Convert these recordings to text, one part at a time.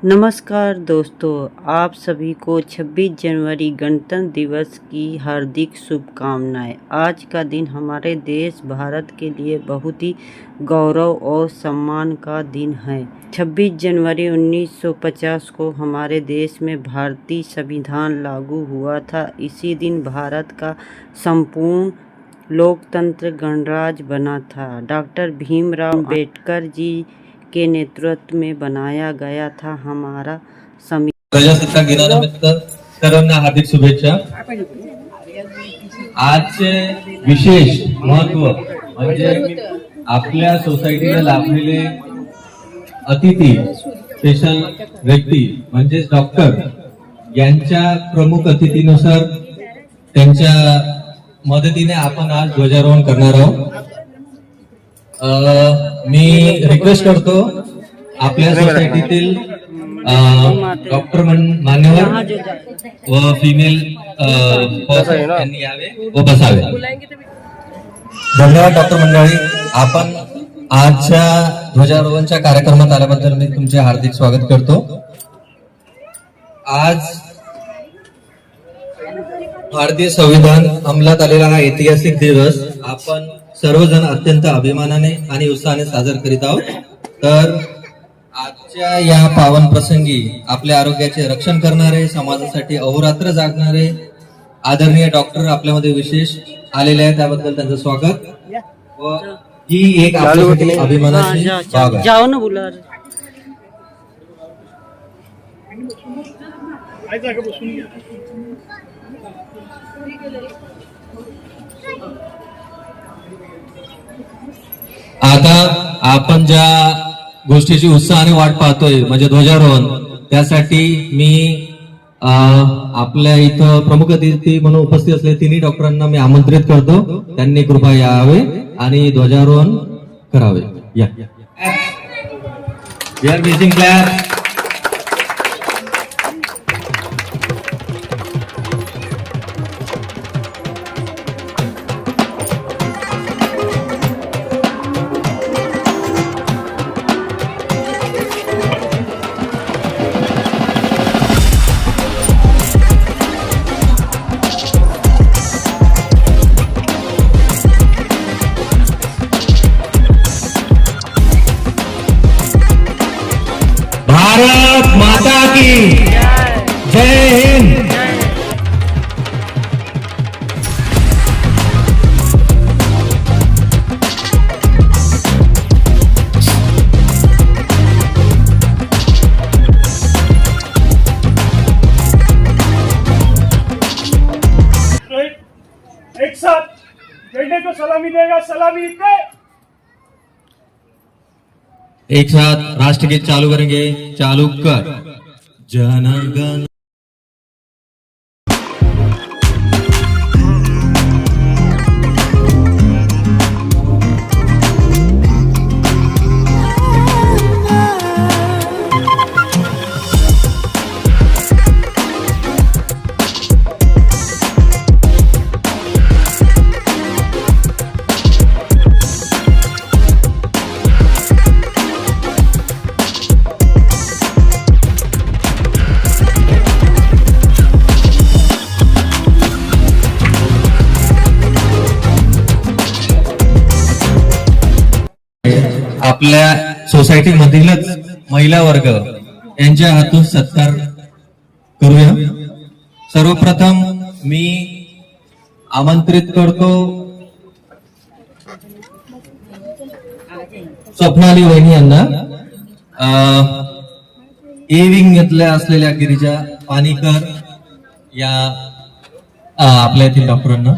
नमस्कार दोस्तों, आप सभी को 26 जनवरी गणतंत्र दिवस की हार्दिक शुभकामनाएं। आज का दिन हमारे देश भारत के लिए बहुत ही गौरव और सम्मान का दिन है। 26 जनवरी 1950 को हमारे देश में भारतीय संविधान लागू हुआ था। इसी दिन भारत का संपूर्ण लोकतंत्र गणराज्य बना था। डॉक्टर भीमराव अम्बेडकर जी के नेतृत्व में बनाया गया था हमारा संविधान। प्रजासत्ताक दिनानिमित्त सर्वांना हार्दिक शुभेच्छा। आजचे विशेष महत्व म्हणजे आपल्या सोसायटीला लाभलेले अतिथी स्पेशल व्यक्ती म्हणजे डॉक्टर यांच्या प्रमुख अतिथीनुसार त्यांच्या मदतीने आपण आज ध्वजारोहण करणार आहोत। मी रिक्वेस्ट करतो आपल्या सोसायटीतील डॉक्टर मान्यवर व फिमेल यांनी यावे व बसावे। धन्यवाद डॉक्टर मंडळी, आपण आजच्या ध्वजारोहणच्या कार्यक्रमात आल्याबद्दल मी तुमचे हार्दिक स्वागत करतो। आज भारतीय संविधान अंमलात आलेला हा ऐतिहासिक दिवस आपण सर्वजण अत्यंत अभिमानाने आणि उत्साहाने साजरा करीत आहोत। तर आजच्या या पावन प्रसंगी आपल्या आरोग्याचे रक्षण करणारे, समाजासाठी अहोरात्र जागणारे आदरणीय डॉक्टर आपल्यामध्ये विशेष आलेले आहेत, त्याबद्दल त्यांचं स्वागत व ही एक आपल्यासाठी अभिमानाची बाब आहे। जाओ ना बोला। आता आपण ज्या गोष्टीची उत्साहाने वाट पाहतोय म्हणजे ध्वजारोहण, त्यासाठी मी आपल्या इथं प्रमुख अतिथी म्हणून उपस्थित असलेल्या तिन्ही डॉक्टरांना मी आमंत्रित करतो, त्यांनी कृपया यावे आणि ध्वजारोहण करावे। या we are basing clap. Bharat Mata की जय हिंद। एक साथ झंडे को सलामी देगा, सलामी दे। एक साथ राष्ट्रगीत चालू करेंगे, चालू कर। जनगण आपल्या सोसायटी मधीलच महिला वर्ग यांच्या हातून सत्कार करूया। सर्वप्रथम मी आमंत्रित करतो स्वप्नाली वहिनी यांना, ए विंग घेतल्या असलेल्या गिरिजा पाणीकर या आपल्या येथील डॉक्टरांना।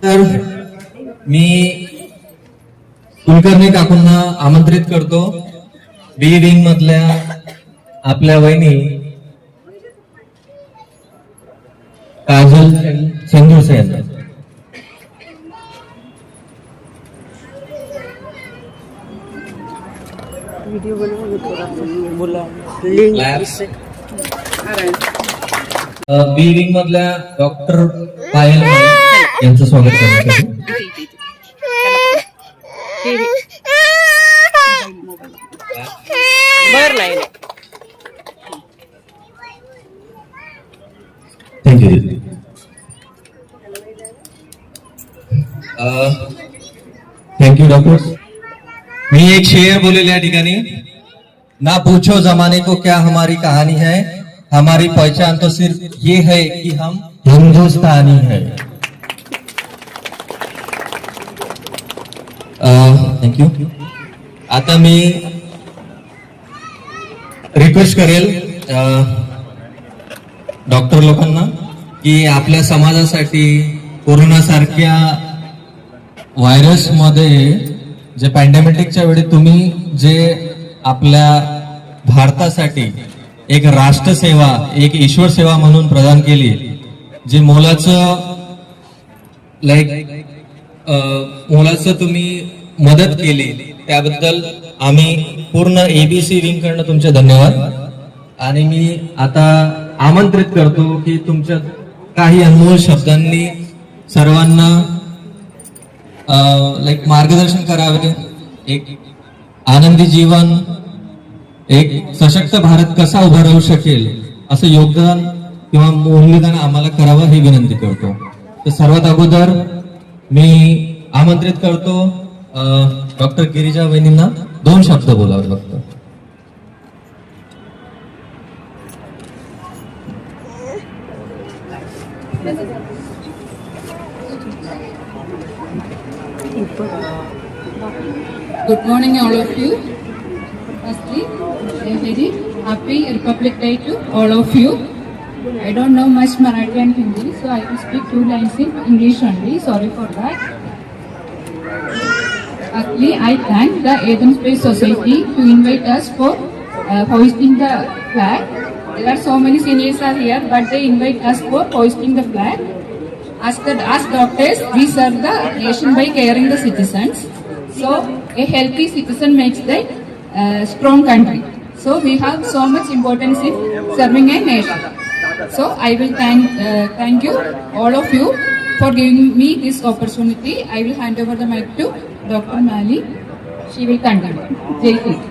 तर मी कुलकर्णी काकूंना आमंत्रित करतो, बी विंग मधल्या आपल्या वहिनी काजल सेंदुरसे यांना। वीडियो बनाओगे थोड़ा सा, बोला लिंक इससे बी विंग मधल्या डॉक्टर पायल माळी यांचं स्वागत करण्यासाठी. थँक्यू. Thank you doctor. मी एक शेर बोलेल या ठिकाणी. ना पूछो जमाने को क्या हमारी कहानी है, हमारी पहचान तो सिर्फ ये है कि हम हिंदुस्तानी है. थँक्यू. आता मी रिक्वेस्ट करेल डॉक्टर लोकांना की आपल्या समाजासाठी कोरोना सारख्या व्हायरस मध्ये जे पॅन्डेमिकच्या वेळी तुम्ही जे आपल्या भारतासाठी एक राष्ट्रसेवा, एक ईश्वर सेवा म्हणून प्रदान केली, जे मोलाचं तुम्ही मदत केली, त्याबद्दल आम्ही पूर्ण एबीसी विंग कडनं तुमचे धन्यवाद. आणि मी आता आमंत्रित करतो की तुमच्या काही अनमोल शब्दांनी सर्वांना मार्गदर्शन करावे. एक आनंदी जीवन, एक सशक्त भारत कसा उभा राहू शकेल असं योगदान किंवा मूल्यदान आम्हाला करावं ही विनंती करतो. तर सर्वात अगोदर मी आमंत्रित करतो डॉक्टर गिरिजा वहिनींना 2 शब्द बोलावे फक्त. Good morning, all of you. Firstly, a very happy Republic Day to all of you. I don't know much Marathi and Hindi, so I will speak 2 lines in English only. Sorry for that. Firstly, I thank the Eden Space Society to invite us for hoisting the flag. There are so many seniors are here, but they invite us for hoisting the flag. As doctors, we serve the nation by caring the citizens. So, a healthy citizen makes the strong country. So, we have so much importance in serving a nation. So, I will thank you, all of you, for giving me this opportunity. I will hand over the mic to Dr. Mali. She will continue. Jai Hind.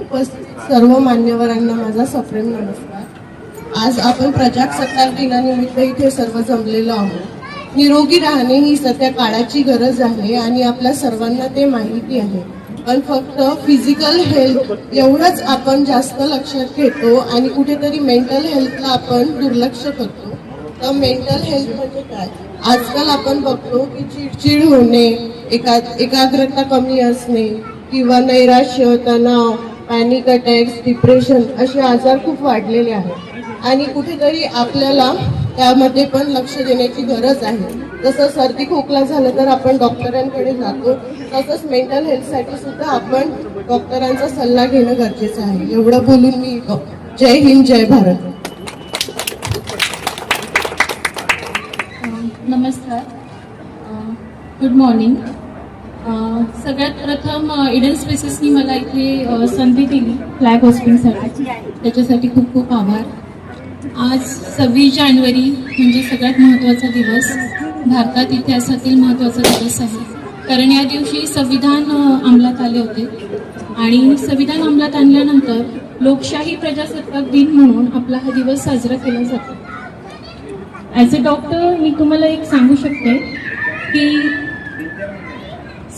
उपस्थित सर्व मान्यवरांना माझा सप्रेम नमस्कार. आज आपण प्रजासत्ताक दिनानिमित्त इथे सर्व जमलेलो आहोत. निरोगी राहणे ही सध्या काळाची गरज आहे आणि आपल्या सर्वांना ते माहिती आहे. पण फक्त फिजिकल हेल्थ एवढंच आपण जास्त लक्षात घेतो आणि कुठेतरी मेंटल हेल्थला आपण दुर्लक्ष करतो. तर मेंटल हेल्थ म्हणजे काय? आजकाल आपण बघतो की चिडचिड होणे, एकाग्रता कमी असणे किंवा नैराश्य, तणाव, पॅनिक अटॅक्स, डिप्रेशन असे आजार खूप वाढलेले आहेत आणि कुठेतरी आपल्याला त्यामध्ये पण लक्ष देण्याची गरज आहे. जसं सर्दी खोकला झालं तर आपण डॉक्टरांकडे जातो, तसंच मेंटल हेल्थसाठी सुद्धा आपण डॉक्टरांचा सल्ला घेणं गरजेचं आहे. एवढं बोलून मी जय हिंद, जय भारत. नमस्कार. Good morning. सगळ्यात प्रथम इडन स्पेसेसनी मला इथे संधी दिली फ्लॅग होस्टिंगसाठी, त्याच्यासाठी खूप खूप आभार. आज 26 जानेवारी म्हणजे सगळ्यात महत्त्वाचा दिवस, भारतात इतिहासातील महत्त्वाचा दिवस आहे. कारण या दिवशी संविधान अंमलात आले होते आणि संविधान अंमलात आणल्यानंतर लोकशाही प्रजासत्ताक दिन म्हणून आपला हा दिवस साजरा केला जातो. ॲज अ डॉक्टर मी तुम्हाला एक सांगू शकते की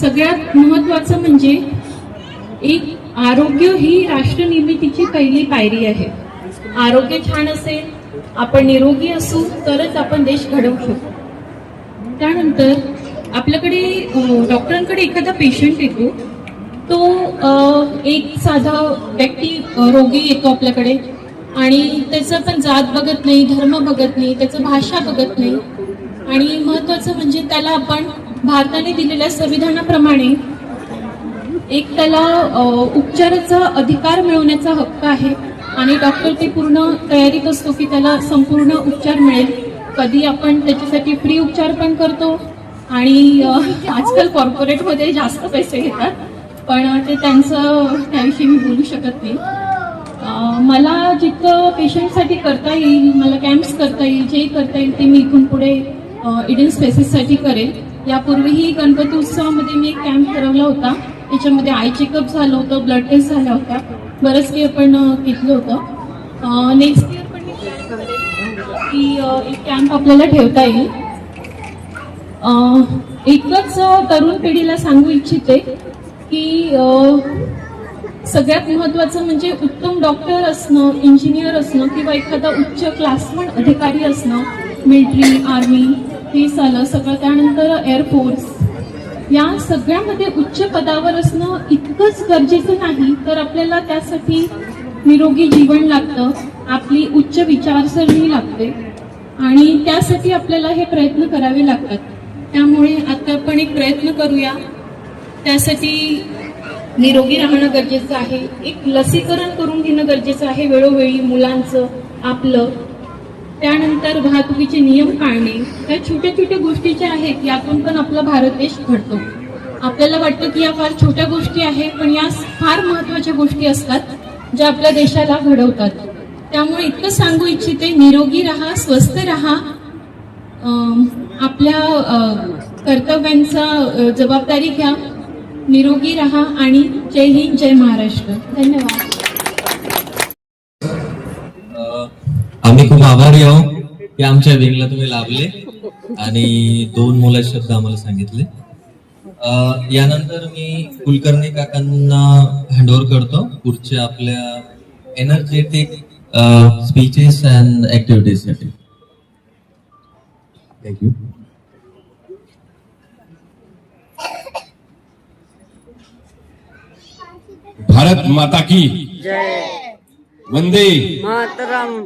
सगळ्यात महत्त्वाचं म्हणजे एक आरोग्य ही राष्ट्रनिर्मितीची पहिली पायरी आहे. आरोग्य छान असेल, आपण निरोगी असू तरच आपण देश घडवू शकतो. त्यानंतर आपल्याकडे डॉक्टरांकडे एखादा पेशंट येतो, तो एक साधा व्यक्ती रोगी येतो आपल्याकडे आणि त्याचं पण जात बघत नाही, धर्म बघत नाही, त्याचं भाषा बघत नाही आणि महत्त्वाचं म्हणजे त्याला आपण भारताने दिलेल्या संविधानाप्रमाणे एक त्याला उपचाराचा अधिकार मिळवण्याचा हक्क आहे आणि डॉक्टर ते पूर्ण तयारीत असतो की त्याला संपूर्ण उपचार मिळेल. कधी आपण त्याच्यासाठी फ्री उपचार पण करतो आणि आजकाल कॉर्पोरेटमध्ये जास्त पैसे घेतात, पण ते त्यांचं त्याविषयी मी बोलू शकत नाही. मला जितकं पेशंटसाठी करता येईल, मला कॅम्प्स करता येईल, जे करता येईल ते मी इथून पुढे इडन स्पेसिससाठी करेल. यापूर्वीही गणपती उत्सवामध्ये मी एक कॅम्प ठरवला होता. त्याच्यामध्ये आय चेकअप झालं होतं, ब्लड टेस्ट झाल्या होत्या, बरंच काही आपण घेतलं होतं. नेक्स्ट इयर पण मी प्लॅन करेल की एक कॅम्प आपल्याला ठेवता येईल. एकच तरुण पिढीला सांगू इच्छिते की सगळ्यात महत्त्वाचं म्हणजे उत्तम डॉक्टर असणं, इंजिनियर असणं किंवा एखादा उच्च क्लासमन अधिकारी असणं, मिलिटरी, आर्मी हे झालं सगळं, त्यानंतर एअरफोर्स, या सगळ्यामध्ये उच्च पदावर असणं इतकंच गरजेचं नाही, तर आपल्याला त्यासाठी निरोगी जीवन लागतं, आपली उच्च विचारसरणी लागते आणि त्यासाठी आपल्याला हे प्रयत्न करावे लागतात. त्यामुळे आता आपण एक प्रयत्न करूया. त्यासाठी निरोगी राहणं गरजेचं आहे. एक लसीकरण करून घेणं गरजेचं आहे वेळोवेळी, मुलांचं, आपलं. त्यानंतर वाहतुकीचे नियम पाळणे. त्या छोट्या छोट्या गोष्टी ज्या आहेत यातून पण आपला भारत देश घडतो. आपल्याला वाटतं की या फार छोट्या गोष्टी आहेत, पण या फार महत्वाच्या गोष्टी असतात ज्या आपल्या देशाला घडवतात. त्यामुळे इतकं सांगू इच्छिते, निरोगी राहा, स्वस्थ राहा, आपल्या कर्तव्यांचा जबाबदारी घ्या, निरोगी राहा आणि जय हिंद, जय महाराष्ट्र. धन्यवाद. आम्ही खूप आभारी आहोत की आमच्या विंगला तुम्ही लाभले आणि 2 मुलं शब्द आम्हाला सांगितले. यानंतर मी कुलकर्णी काकांना हँडओव्हर करतो पुढच्या आपल्या एनर्जेटिक स्पीचेस अँड ऍक्टिव्हिटीज साठी. थँक्यू. भारत माता की जय वंदे मातरम.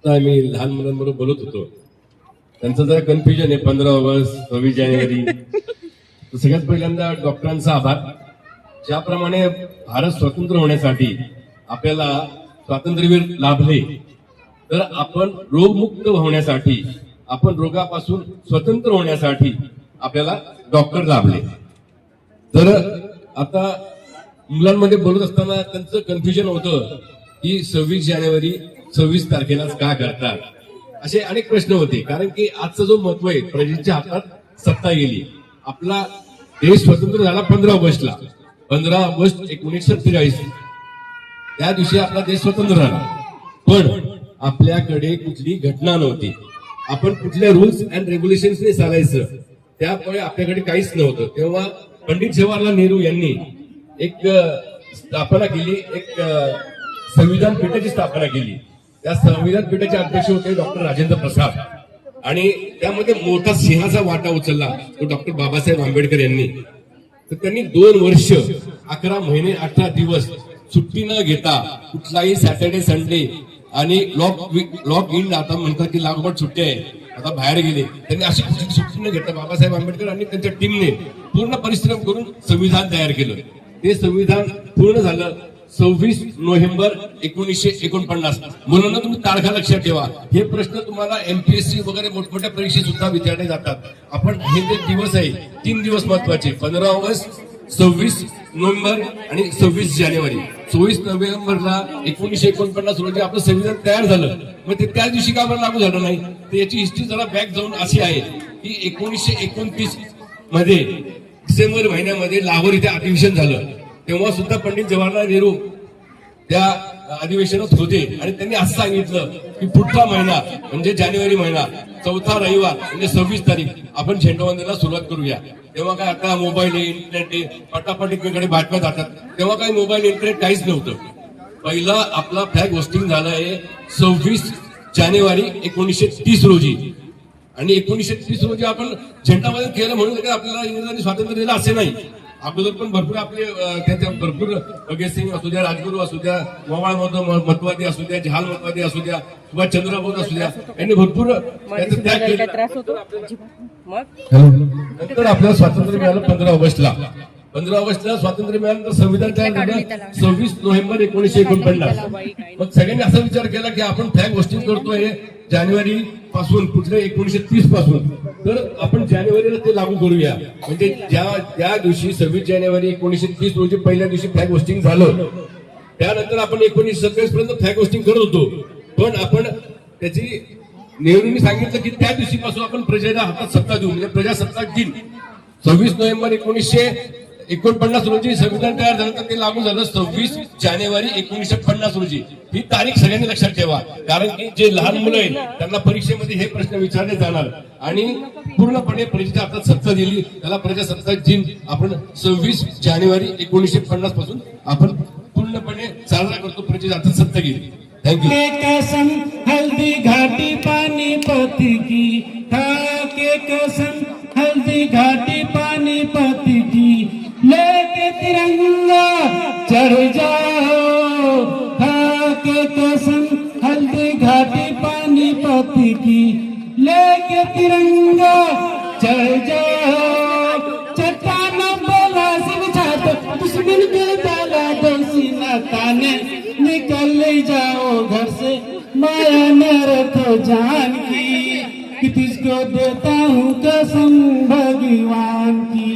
आता मी लहान मुलांबरोबर बोलत होतो, त्यांचं जरा कन्फ्युजन आहे 15 ऑगस्ट 26 जानेवारी. तर सगळ्यात पहिल्यांदा डॉक्टरांचा आभार. ज्याप्रमाणे भारत स्वतंत्र होण्यासाठी आपल्याला स्वातंत्र्यवीर लाभले, तर आपण रोगमुक्त होण्यासाठी, आपण रोगापासून स्वतंत्र होण्यासाठी आपल्याला डॉक्टर लाभले. तर आता मुलांमध्ये बोलत असताना त्यांचं कन्फ्युजन होतं की 26 जानेवारी 26 तारखेलाच का करतात, असे अनेक प्रश्न होते. कारण की आजचा जो महत्व आहे, प्रजेच्या हातात सत्ता गेली. आपला देश स्वतंत्र झाला 15 ऑगस्टला, 15 ऑगस्ट 1943. त्या दिवशी आपला देश स्वतंत्र झाला. पण आपल्याकडे कुठली घटना नव्हती, आपण कुठल्या रूल्स अँड रेग्युलेशन्सने चालायचं, त्यामुळे आपल्याकडे काहीच नव्हतं. तेव्हा पंडित जवाहरलाल नेहरू यांनी एक स्थापना केली, एक संविधान पीठाची स्थापना केली. त्या संविधान पीठाचे अध्यक्ष होते डॉक्टर राजेंद्र प्रसाद आणि त्यामध्ये मोठा सिंहाचा वाटा उचलला तो डॉक्टर बाबासाहेब आंबेडकर यांनी. तर त्यांनी 2 वर्ष 11 महिने 18 दिवस सुट्टी न घेता कुठलाही सॅटर्डे संडे आणि लॉक इन, आता म्हणतात की लागोपाठ सुट्टी आहे, आता बाहेर गेले, त्यांनी अशी सुट्टी न घेता बाबासाहेब आंबेडकर आणि त्यांच्या टीमने पूर्ण परिश्रम करून संविधान तयार केलं. ते संविधान पूर्ण झालं 26 नोव्हेंबर 1949. मुलांना तुम्ही तारखा लक्षात ठेवा. हे प्रश्न तुम्हाला एमपीएससी वगैरे मोठमोठ्या परीक्षेत सुद्धा विचारले जातात. आपण हे जे दिवस आहे 3 दिवस महत्वाचे, 15 ऑगस्ट, 26 नोव्हेंबर आणि 26 जानेवारी. 24 नोव्हेंबरला 1949 रोजी आपलं संविधान तयार झालं. मग ते त्या दिवशी का लागू झालं नाही, तर याची हिस्ट्री जरा बॅक जाऊन अशी आहे की 1929 मध्ये डिसेंबर महिन्यामध्ये लाहोर इथे अधिवेशन झालं. तेव्हा सुद्धा पंडित जवाहरलाल नेहरू त्या अधिवेशनात होते आणि त्यांनी असं सांगितलं की पुढचा महिना म्हणजे जानेवारी महिना, 4था रविवार म्हणजे 26 तारीख आपण झेंडावंदनाला सुरुवात करूया. तेव्हा काय आता मोबाईल आहे, इंटरनेट आहे, पटापट एकमेकडे बातम्या जातात. तेव्हा काही मोबाईल इंटरनेट काहीच नव्हतं. पहिला आपला फ्लॅग होस्टिंग झालं आहे 26 जानेवारी 1930 रोजी आणि 1930 रोजी आपण झेंडावंदन केलं म्हणून काय आपल्याला इंग्रजांनी स्वातंत्र्य दिलं असे नाही. अगोदर पण भरपूर आपले त्याच्या भरपूर भगतसिंग असू द्या, राजगुरू असू द्या, गोवाळ मतवादी असू द्या, जहाल मतवादी असू द्या, सुभाषचंद्र बोस असू द्या, यांनी भरपूर त्याग केला. नंतर आपल्याला स्वातंत्र्य मिळालं 15 ऑगस्टला. 15 ऑगस्टला स्वातंत्र्य मिळाल्यानंतर संविधान तयार झालं 26 नोव्हेंबर 1949. मग सगळ्यांनी असा विचार केला की आपण फ्लॅग होस्टिंग करतोय जानेवारी पासून, कुठल्या 1930 पासून, तर आपण जानेवारीला ते लागू करूया. म्हणजे ज्या दिवशी 26 जानेवारी 1930 रोजी पहिल्या दिवशी फ्लॅग होस्टिंग झालं, त्यानंतर आपण 1927 पर्यंत फ्लॅग होस्टिंग करत होतो. पण आपण त्याची नेहरूंनी सांगितलं की त्या दिवशीपासून आपण प्रजेला हातात सत्ता देऊ, म्हणजे प्रजासत्ताक दिन 26 नोव्हेंबर 1949 रोजी संविधान तयार झालं, तर ते लागू झालं 26 जानेवारी 1950 रोजी. ही तारीख सगळ्यांनी लक्षात ठेवा, कारण की जे लहान मुलं आहेत त्यांना परीक्षेमध्ये हे प्रश्न विचारले जाणार. आणि पूर्णपणे प्रजेच्या हातात सत्ता दिली, त्याला प्रजासत्ताक दिन आपण 26 जानेवारी 1950 पासून आपण पूर्णपणे साजरा करतो, प्रजेच्या हातात सत्ता गेली. थँक्यू. कसम हल्दी घाटी पानीपत की था के कसम हल्दी घाटी पानीपत की लेके तिरंगा चढ़ जाओ था के कसम हल्दी घाटी पानीपत की लेके तिरंगा चढ़ जाओ चट्टान बोला सिंह छात दुश्मन के डाला सीना ताने निकल जाओ घर से माया न रखो जान की कि तुझको देता हूँ कसम भगवान की।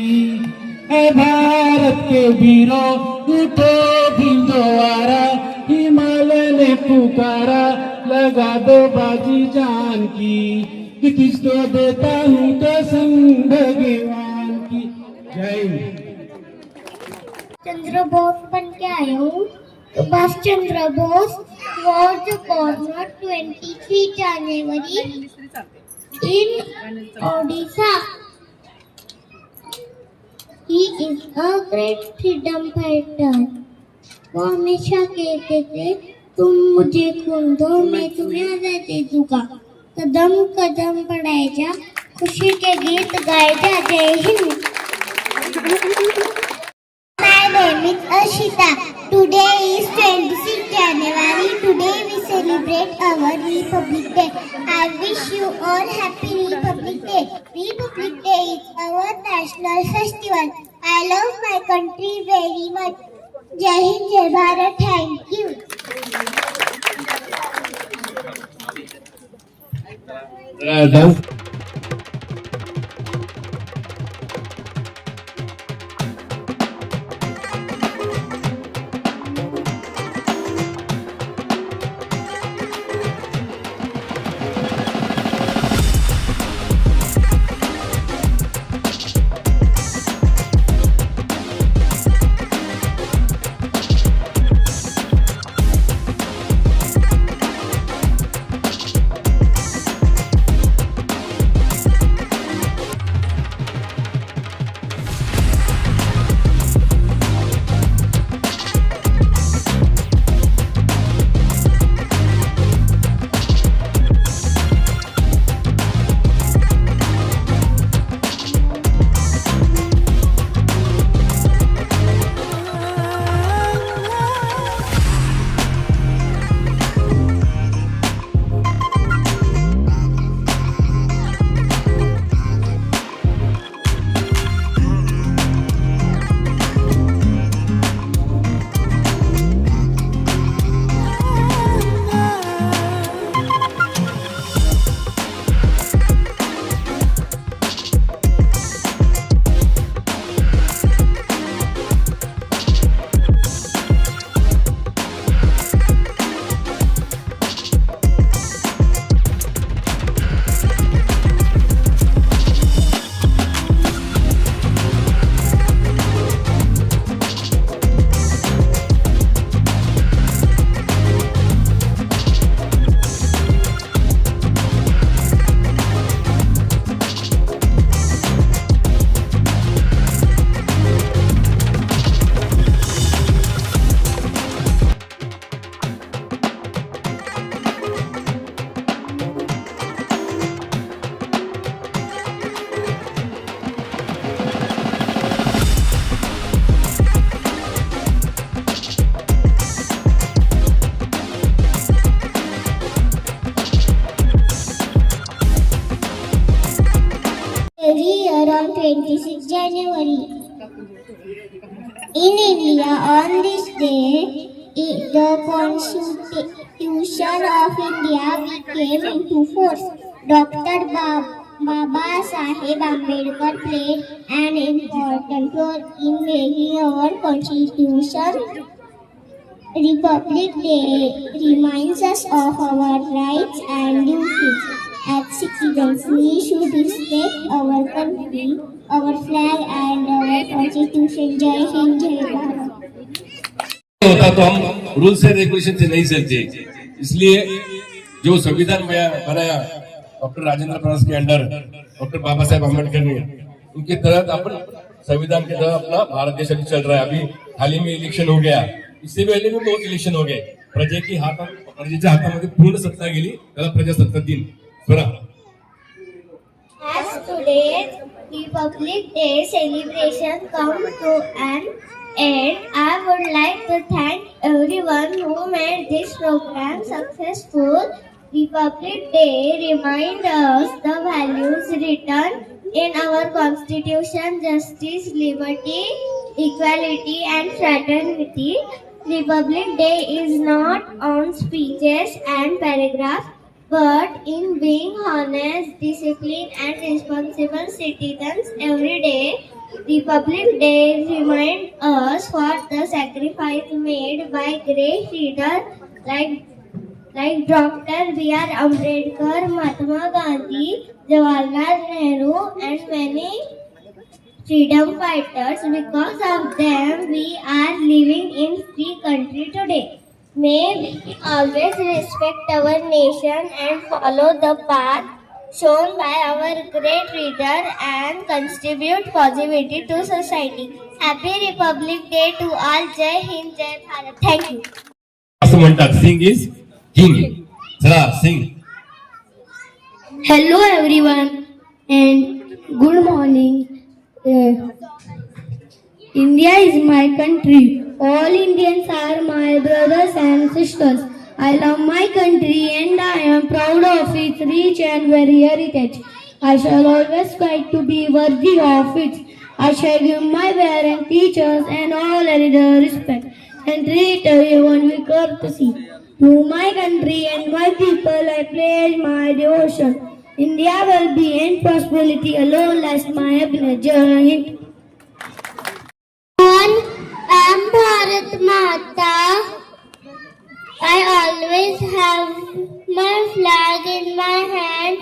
ऐ भारत के वीरों उठो दिल दोबारा हिमालय ने पुकारा लगा दो बाजी जान की कि तुझको देता हूँ कसम भगवान की। जय हिंद। चंद्र बोस बन के आया हूँ। Subhash Chandra Bose was born on 23 January in Odisha. He is a great freedom fighter. वो हमेशा कहते थे, तुम मुझे खून दो मैं तुम्हें आजादी दूंगा। कदम कदम बढ़ाए जा, खुशी के गीत गाए जा। जय Hind. My name is Ashita. Today is 26 January. Today we celebrate our Republic Day. I wish you all happy Republic Day. Republic Day is our national festival. I love my country very much. Jai Hind, Jai Bharat. Thank you. Dance. Every year on 26 January, In India, on this day, the Constitution of India came into force. Dr. Baba Saheb Ambedkar played an important role in making our Constitution. Republic Day reminds us of our rights and duties. As citizens, we should respect our country, our flag and our Constitution. Jai Hind, Jai Bharat. होता तो हम rules end regulation से नहीं चलते, इसलिए जो संविधान बनाया doctor Rajendra Prasad के under doctor Baba Saheb Ambedkar ने, उनके तहत अपन संविधान के तहत अपना भारत देश अभी चल रहा है. अभी हाल ही में इलेक्शन हो गया, इससे पहले भी बहुत इलेक्शन हो गए. प्रजेच्या हातामध्ये पूर्ण सत्ता गेली, त्याला प्रजासत्ताक दिन बरं. As today's Republic Day celebration comes to an end, I would like to thank everyone who made this program successful. Republic Day reminds us the values written in our Constitution: justice, liberty, equality, and fraternity. Republic Day is not on speeches and paragraphs, but in being honest, disciplined, and responsible citizens every day. Republic Day reminds us for the sacrifice made by great leaders like Dr. B.R. Ambedkar, Mahatma Gandhi, Jawaharlal Nehru, and many freedom fighters. Because of them, we are living in free country today. May we always respect our nation and follow the path shown by our great leader and contribute positivity to society. Happy Republic Day to all. Jai Hind, Jai Bharat. Thank you. असं म्हणतात, Singh is king. चला Singh. Hello everyone and good morning. India is my country. All Indians are my brothers and sisters. I love my country and I am proud of its rich and varied heritage. I shall always strive to be worthy of it. I shall give my parents, teachers and all elders respect and treat everyone with courtesy. To my country and my people I pledge my devotion. India will be in prosperity alone lasts my happiness. Jai Hind. I am Bharat Mata. I always have my flag in my hand.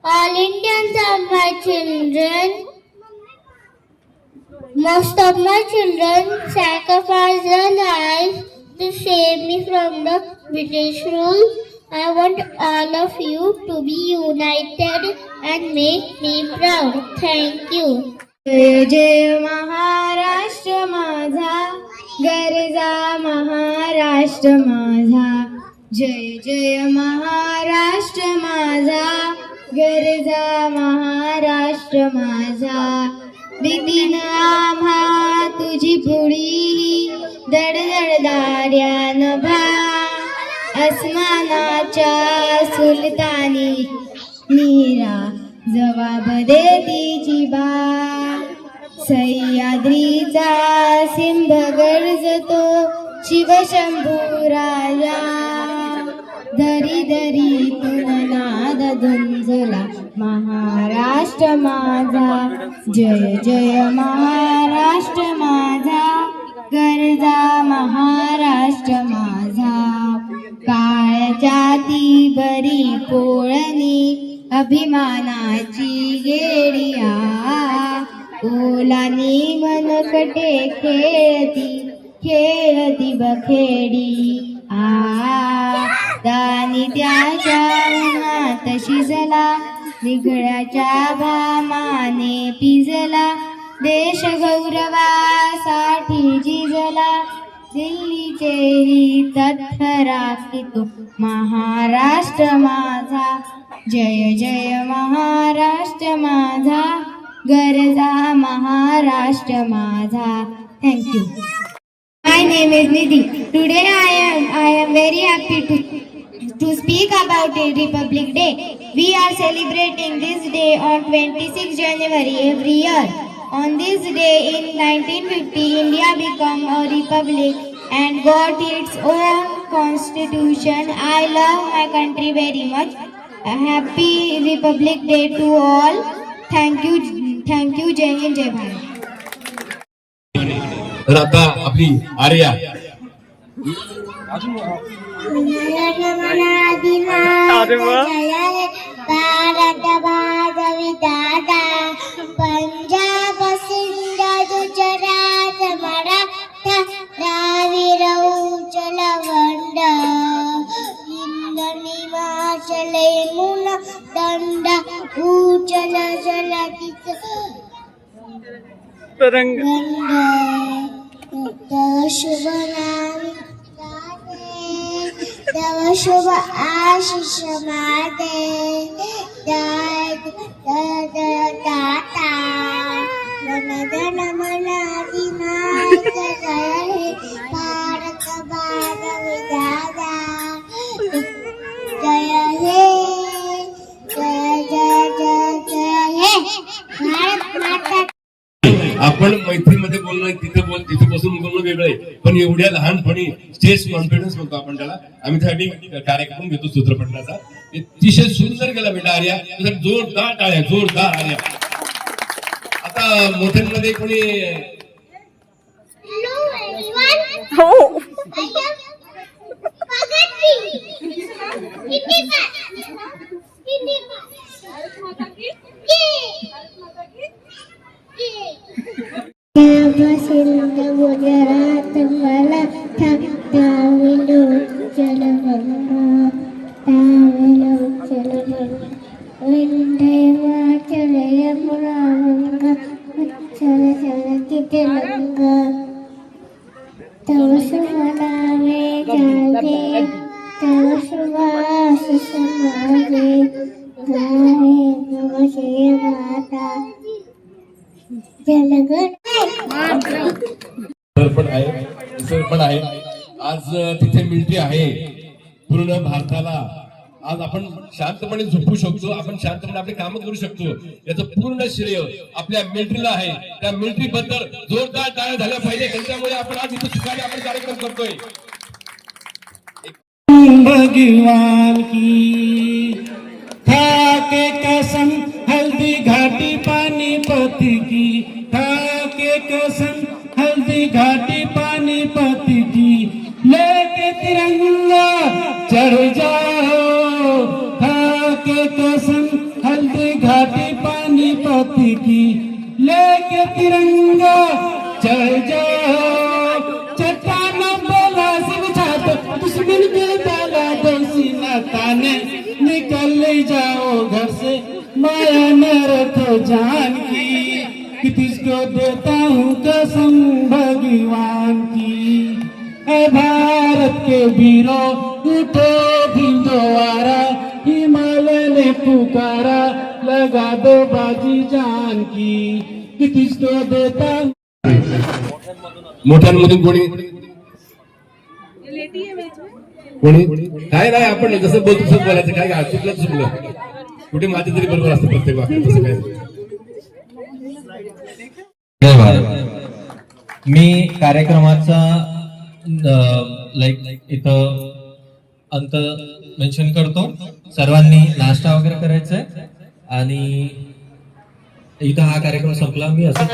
All Indians are my children. Most of my children sacrificed their lives to save me from the British rule. I want all of you to be united and make me proud. Thank you. जय जय महाराष्ट्र माझा, गरजा महाराष्ट्र माझा. जय जय महाराष्ट्र माझा, गरजा महाराष्ट्र माझा. बिपिन आम्हा तुझी पुढी दडदडदार्या नभा. अस्मानाच्या सुलतानी मीरा जवाब देती जिबा. सह्याद्रीचा सिंह गर्जतो शिवशंभू राजा. दरी दरीतून नाद धुंजला महाराष्ट्र माझा. जय जय महाराष्ट्र माझा, गरजा महाराष्ट्र माझा. काळच्या ती बरी पोळणी अभिमानाची गेडिया. ओलानी मनकटे खेळती बखेडी. दानी त्याच्या उन्हात शिजला, निघळ्याच्या भामाने पिजला. देश गौरवासाठी झिजला, दिल्लीचे हित राखितो महाराष्ट्र माझा. जय जय महाराष्ट्र माझा, गरजा महाराष्ट्र माझा. Thank you. My name is Nidhi. Today I am very happy to speak about Republic Day. We are celebrating this day on 26 January every year. On this day in 1950, India became a republic and got its own constitution. I love my country very much. A happy Republic Day to all. Thank you, Jai Hind, Jai Bharat. तर आता आपली आर्या भारत भाग विधाता पंजाब सिंध गुजरात मराठा द्राविड उचल वंड हिंद हिमाचल यमुना दंड उचल जलधिक तरंग तव शुभ नाम तव शुभ आशीष माते दाता मन धन मन अधिनायक जय हे भारत भाग विधाता जय हे जय जय जय जय हे भारत माता. आपण मैत्रीमध्ये बोलणं तिथे बसून बोलणं वेगळं आहे, पण एवढ्या लहानपणी स्टेज कॉन्फिडन्स म्हणतो आपण त्याला. आम्ही त्यासाठी कार्यक्रम घेतो सूत्रपठणाचा. अतिशय सुंदर गेला बेटा आर्या, जोरदार टाळ्या, जोरदार आर्या. आता मोठ्यांमध्ये कोणी Hello everyone. Oh. I am Pagati. Hindi pa. Sind Gujarat Maratha Dravid उचल वंद हिमाचल यमुना गंगा उच्चल जलधिक तव शुभ नामे जागे तव शुभ आशीष मागे गाये नम श्री माता सर पण आहे आज तिथे मिलिटरी आहे पूर्ण भारताला. आज आपण शांतपणे झोपू शकतो, आपण शांतपणे आपले काम करू शकतो, याचं पूर्ण श्रेय आपल्या मिलिटरीला आहे. त्या मिलिटरी बद्दल जोरदार टाळ्या झाल्या पाहिजे, त्यांच्यामुळे आपण आज इथे सुखाने आपण कार्यक्रम करतोय. भगवान की था के कसम हल्दी घाटी पानीपत की, था के कसम हल्दी घाटी पानीपत की, लेके तिरंगा चढ़ जाओ, था के कसम हल्दी घाटी पानीपत की, लेके तिरंगा चढ़ जाओ. चट्टान बोला सिंह छाप दुश्मन के ताला दो सीना ताने, निकल जाओ घर से माया न रखो जान की, कि तुझको देता हूँ कसम भगवान की. है भारत के वीरों उठो भिंडोवारा, हिमालय ने पुकारा लगा दो बाजी जान की, कि तुझको देता हूँ. मोठ्यांमधून कोणी काय नाही, आपण जसं बोलतो तसं बोलायचं, काय चुकलं कुठे माझे तरी बरोबर असतं प्रत्येक वाक्य, तसं काय. मी कार्यक्रमाचा इथं अंत मेन्शन करतो. सर्वांनी नाश्ता वगैरे करायचा आहे आणि इथं हा कार्यक्रम संपला. मी असं